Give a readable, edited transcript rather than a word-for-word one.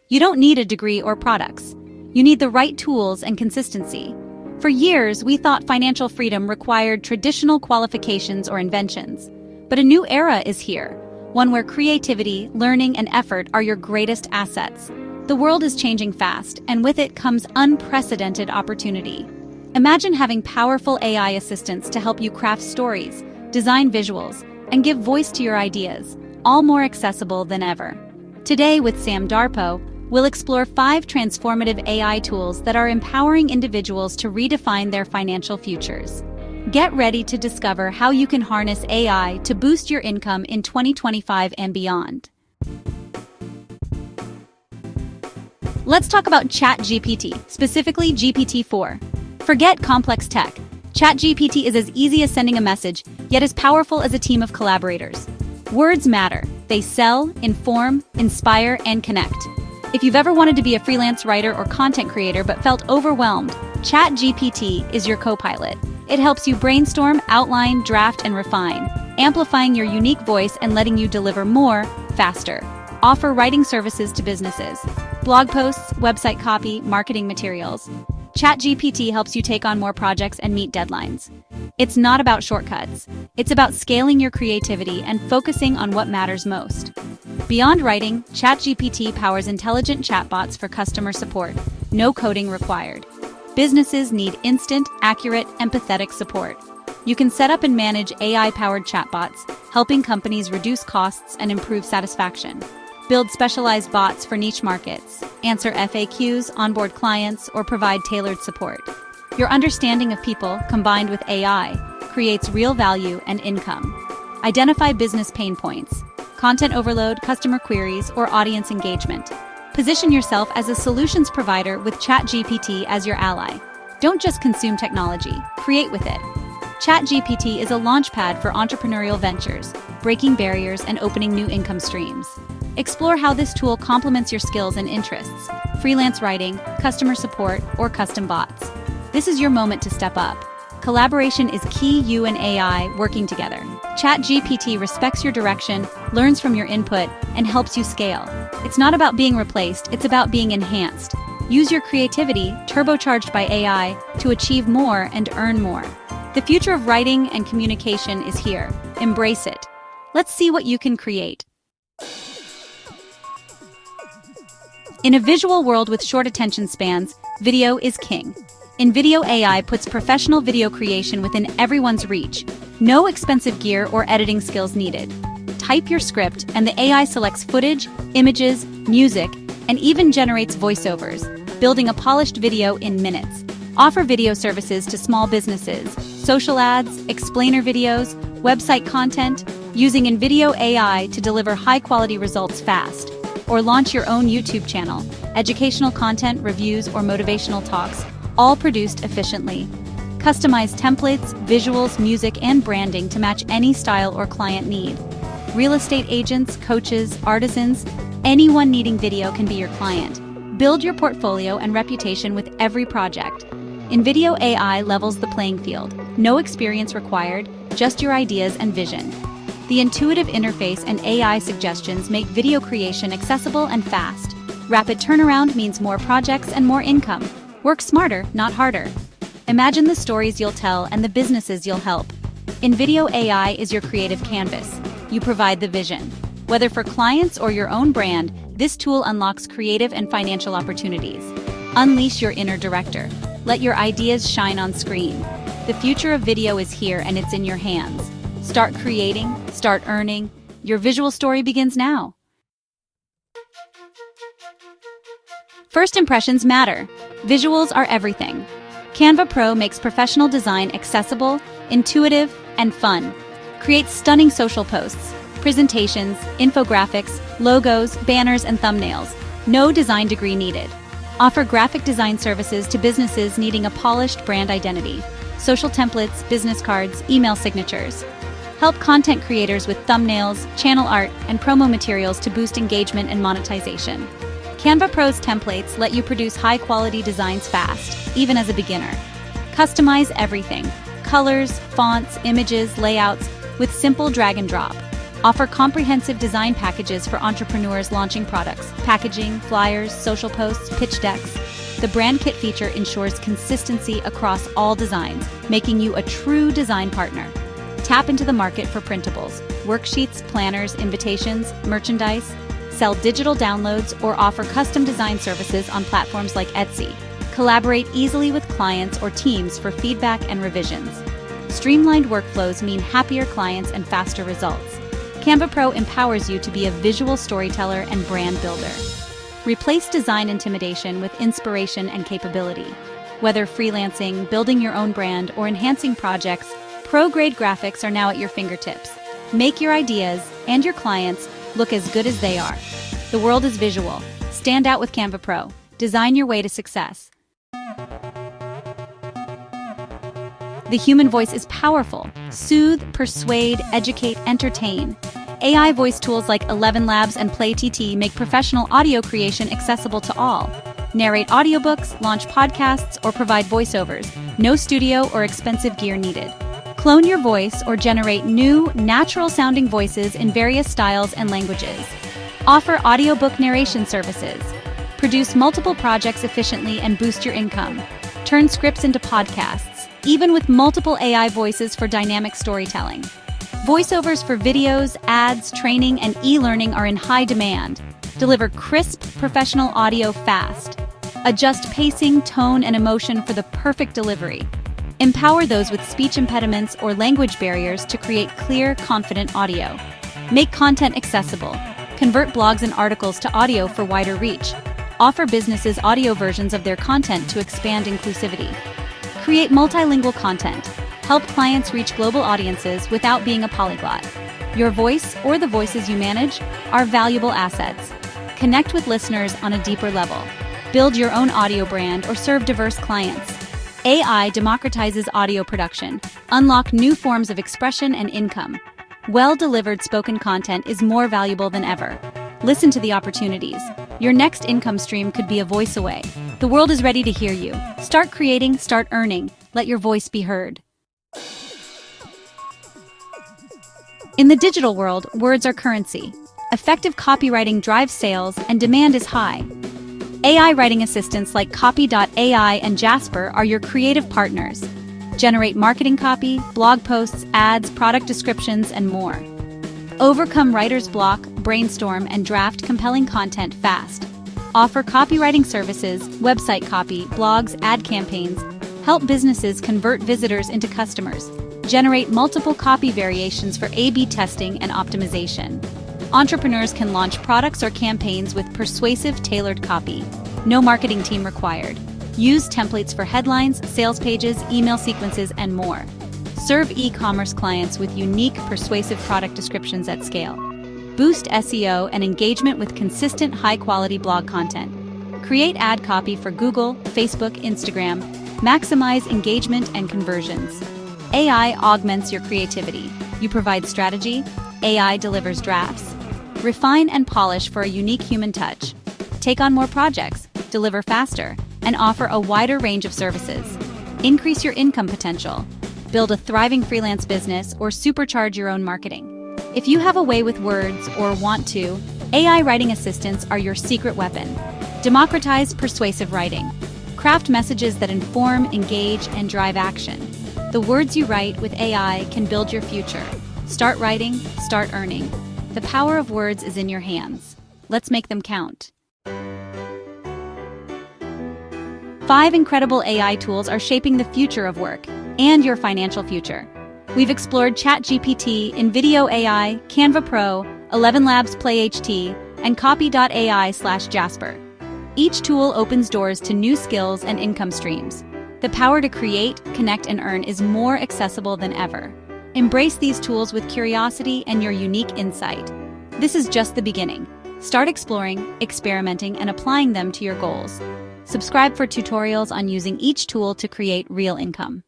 You don't need a degree or products. You need the right tools and consistency. For years, we thought financial freedom required traditional qualifications or inventions. But a new era is here, one where creativity, learning, and effort are your greatest assets. The world is changing fast, and with it comes unprecedented opportunity. Imagine having powerful AI assistants to help you craft stories, design visuals, and give voice to your ideas, all more accessible than ever. Today with Sam Darpo, we'll explore 5 transformative AI tools that are empowering individuals to redefine their financial futures. Get ready to discover how you can harness AI to boost your income in 2025 and beyond. Let's talk about ChatGPT, specifically GPT-4. Forget complex tech. ChatGPT is as easy as sending a message, yet as powerful as a team of collaborators. Words matter. They sell, inform, inspire, and connect. If you've ever wanted to be a freelance writer or content creator but felt overwhelmed, ChatGPT is your co-pilot. It helps you brainstorm, outline, draft, and refine, amplifying your unique voice and letting you deliver more, faster. Offer writing services to businesses, blog posts, website copy, marketing materials. ChatGPT helps you take on more projects and meet deadlines. It's not about shortcuts. It's about scaling your creativity and focusing on what matters most. Beyond writing, ChatGPT powers intelligent chatbots for customer support. No coding required. Businesses need instant, accurate, empathetic support. You can set up and manage AI-powered chatbots, helping companies reduce costs and improve satisfaction. Build specialized bots for niche markets, answer FAQs, onboard clients, or provide tailored support. Your understanding of people, combined with AI, creates real value and income. Identify business pain points, content overload, customer queries, or audience engagement. Position yourself as a solutions provider with ChatGPT as your ally. Don't just consume technology, create with it. ChatGPT is a launchpad for entrepreneurial ventures, breaking barriers and opening new income streams. Explore how this tool complements your skills and interests: freelance writing, customer support, or custom bots. This is your moment to step up. Collaboration is key. You and AI working together. ChatGPT respects your direction, learns from your input, and helps you scale. It's not about being replaced, it's about being enhanced. Use your creativity, turbocharged by AI, to achieve more and earn more. The future of writing and communication is here. Embrace it. Let's see what you can create. In a visual world with short attention spans, video is king. In video, AI puts professional video creation within everyone's reach. No expensive gear or editing skills needed. Type your script, and the AI selects footage, images, music, and even generates voiceovers, building a polished video in minutes. Offer video services to small businesses, social ads, explainer videos, website content, using InVideo AI to deliver high-quality results fast. Or launch your own YouTube channel, educational content, reviews, or motivational talks, all produced efficiently. Customize templates, visuals, music, and branding to match any style or client need. Real estate agents, coaches, artisans, anyone needing video can be your client. Build your portfolio and reputation with every project. InVideo AI levels the playing field. No experience required, just your ideas and vision. The intuitive interface and AI suggestions make video creation accessible and fast. Rapid turnaround means more projects and more income. Work smarter, not harder. Imagine the stories you'll tell and the businesses you'll help. InVideo AI is your creative canvas. You provide the vision. Whether for clients or your own brand, this tool unlocks creative and financial opportunities. Unleash your inner director. Let your ideas shine on screen. The future of video is here, and it's in your hands. Start creating, start earning. Your visual story begins now. First impressions matter. Visuals are everything. Canva Pro makes professional design accessible, intuitive, and fun. Create stunning social posts, presentations, infographics, logos, banners, and thumbnails. No design degree needed. Offer graphic design services to businesses needing a polished brand identity. Social templates, business cards, email signatures. Help content creators with thumbnails, channel art, and promo materials to boost engagement and monetization. Canva Pro's templates let you produce high-quality designs fast, even as a beginner. Customize everything: colors, fonts, images, layouts, with simple drag and drop. Offer comprehensive design packages for entrepreneurs launching products, packaging, flyers, social posts, pitch decks. The brand kit feature ensures consistency across all designs, making you a true design partner. Tap into the market for printables, worksheets, planners, invitations, merchandise. Sell digital downloads or offer custom design services on platforms like Etsy. Collaborate easily with clients or teams for feedback and revisions. Streamlined workflows mean happier clients and faster results. Canva Pro empowers you to be a visual storyteller and brand builder. Replace design intimidation with inspiration and capability. Whether freelancing, building your own brand, or enhancing projects, pro-grade graphics are now at your fingertips. Make your ideas and your clients look as good as they are. The world is visual. Stand out with Canva Pro. Design your way to success. The human voice is powerful. Soothe, persuade, educate, entertain. AI voice tools like ElevenLabs and PlayTT make professional audio creation accessible to all. Narrate audiobooks, launch podcasts, or provide voiceovers. No studio or expensive gear needed. Clone your voice or generate new, natural-sounding voices in various styles and languages. Offer audiobook narration services. Produce multiple projects efficiently and boost your income. Turn scripts into podcasts, even with multiple AI voices for dynamic storytelling. Voiceovers for videos, ads, training, and e-learning are in high demand. Deliver crisp, professional audio fast. Adjust pacing, tone, and emotion for the perfect delivery. Empower those with speech impediments or language barriers to create clear, confident audio. Make content accessible. Convert blogs and articles to audio for wider reach. Offer businesses audio versions of their content to expand inclusivity. Create multilingual content. Help clients reach global audiences without being a polyglot. Your voice, or the voices you manage, are valuable assets. Connect with listeners on a deeper level. Build your own audio brand or serve diverse clients. AI democratizes audio production. Unlock new forms of expression and income. Well-delivered spoken content is more valuable than ever. Listen to the opportunities. Your next income stream could be a voice away. The world is ready to hear you. Start creating, start earning. Let your voice be heard. In the digital world, words are currency. Effective copywriting drives sales and demand is high. AI writing assistants like Copy.ai and Jasper are your creative partners. Generate marketing copy, blog posts, ads, product descriptions, and more. Overcome writer's block, brainstorm, and draft compelling content fast. Offer copywriting services, website copy, blogs, ad campaigns. Help businesses convert visitors into customers. Generate multiple copy variations for A/B testing and optimization. Entrepreneurs can launch products or campaigns with persuasive, tailored copy. No marketing team required. Use templates for headlines, sales pages, email sequences, and more. Serve e-commerce clients with unique, persuasive product descriptions at scale. Boost SEO and engagement with consistent, high-quality blog content. Create ad copy for Google, Facebook, Instagram. Maximize engagement and conversions. AI augments your creativity. You provide strategy. AI delivers drafts. Refine and polish for a unique human touch. Take on more projects, deliver faster, and offer a wider range of services. Increase your income potential. Build a thriving freelance business or supercharge your own marketing. If you have a way with words or want to, AI writing assistants are your secret weapon. Democratize persuasive writing. Craft messages that inform, engage, and drive action. The words you write with AI can build your future. Start writing, start earning. The power of words is in your hands. Let's make them count. 5 incredible AI tools are shaping the future of work and your financial future. We've explored ChatGPT, InVideo AI, Canva Pro, ElevenLabs PlayHT, and Copy.ai/Jasper. Each tool opens doors to new skills and income streams. The power to create, connect, and earn is more accessible than ever. Embrace these tools with curiosity and your unique insight. This is just the beginning. Start exploring, experimenting, and applying them to your goals. Subscribe for tutorials on using each tool to create real income.